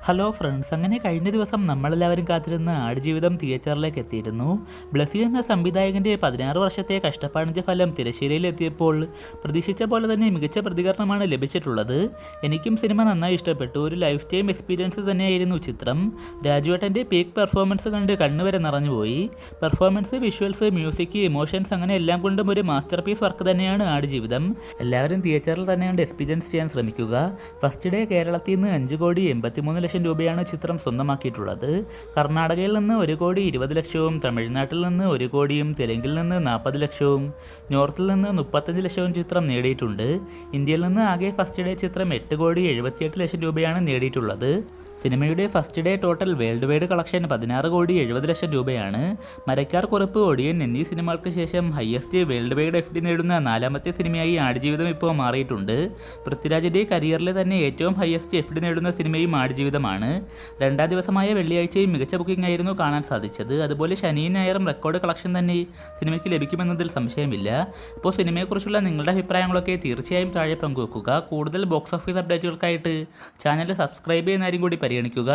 Hello friends, അങ്ങനെ കഴിഞ്ഞ ദിവസം നമ്മളെല്ലാവരും കാത്തിരുന്ന ആടുജീവിതം തിയേറ്ററിലേക്ക് എത്തിയിരുന്നു. ബ്ലസി എന്ന സംവിധായകൻ്റെ 16 വർഷത്തെ കഷ്ടപ്പാടിൻ്റെ ഫലം തിരശ്ശീലയിൽ എത്തിയപ്പോൾ പ്രതീക്ഷിച്ച പോലെ തന്നെ മികച്ച പ്രതികരണമാണ് ലഭിച്ചിട്ടുള്ളത്. എനിക്കും സിനിമ നന്നായി ഇഷ്ടപ്പെട്ടു. ഒരു ലൈഫ് ടൈം എക്സ്പീരിയൻസ് തന്നെയായിരുന്നു ചിത്രം. രാജുവേട്ടൻ്റെ പീക്ക് പെർഫോമൻസ് കണ്ട് കണ്ണുവരെ നിറഞ്ഞുപോയി. പെർഫോമൻസ്, വിഷ്വൽസ്, മ്യൂസിക്, ഇമോഷൻസ് അങ്ങനെ എല്ലാം കൊണ്ടും ഒരു മാസ്റ്റർ പീസ് വർക്ക് തന്നെയാണ് ആടുജീവിതം. എല്ലാവരും തിയേറ്ററിൽ തന്നെ കണ്ട് എക്സ്പീരിയൻസ് ചെയ്യാൻ ശ്രമിക്കുക. ഫസ്റ്റ് ഡേ കേരളത്തിൽ നിന്ന് 5,83,00,000 രൂപയാണ് ചിത്രം സ്വന്തമാക്കിയിട്ടുള്ളത്. കർണാടകയിൽ നിന്ന് 1,20,00,000, തമിഴ്നാട്ടിൽ നിന്ന് 1 കോടിയും, തെലുങ്കിൽ നിന്ന് 40 ലക്ഷവും, നോർത്തിൽ നിന്ന് 35 ലക്ഷവും ചിത്രം നേടിയിട്ടുണ്ട്. ഇന്ത്യയിൽ നിന്ന് ആകെ ഫസ്റ്റ് ഡേ ചിത്രം 8,78,00,000 രൂപയാണ് നേടിയിട്ടുള്ളത്. സിനിമയുടെ first day total world wide collection 16,70,00,000 രൂപയാണ്. മരക്കാർ കുറിപ്പ്, ഒടിയൻ എന്നീ സിനിമകൾക്ക് ശേഷം ഹയസ്റ്റ് വേൾഡ് വൈഡ് FD നേടുന്ന 4ാമത്തെ സിനിമയായി ആടുജീവിതം ഇപ്പോൾ മാറിയിട്ടുണ്ട്. പൃഥ്വിരാജിൻ്റെ കരിയറിലെ തന്നെ ഏറ്റവും ഹയസ്റ്റ് FD നേടുന്ന സിനിമയും ആടുജീവിതമാണ്. 2ാം ദിവസമായ വെള്ളിയാഴ്ചയും മികച്ച ബുക്കിംഗ് ആയിരുന്നു കാണാൻ സാധിച്ചത്. അതുപോലെ ശനിയും ഞായറും റെക്കോർഡ് കളക്ഷൻ തന്നെ സിനിമയ്ക്ക് ലഭിക്കുമെന്നതിൽ സംശയമില്ല. അപ്പോൾ സിനിമയെക്കുറിച്ചുള്ള നിങ്ങളുടെ അഭിപ്രായങ്ങളൊക്കെ തീർച്ചയായും താഴെ പങ്കുവെക്കുക. കൂടുതൽ ബോക്സ് ഓഫീസ് അപ്ഡേറ്റുകൾക്കായിട്ട് ചാനൽ സബ്സ്ക്രൈബ് ചെയ്യുന്നവരും കൂടി പരിഗണിക്കുക.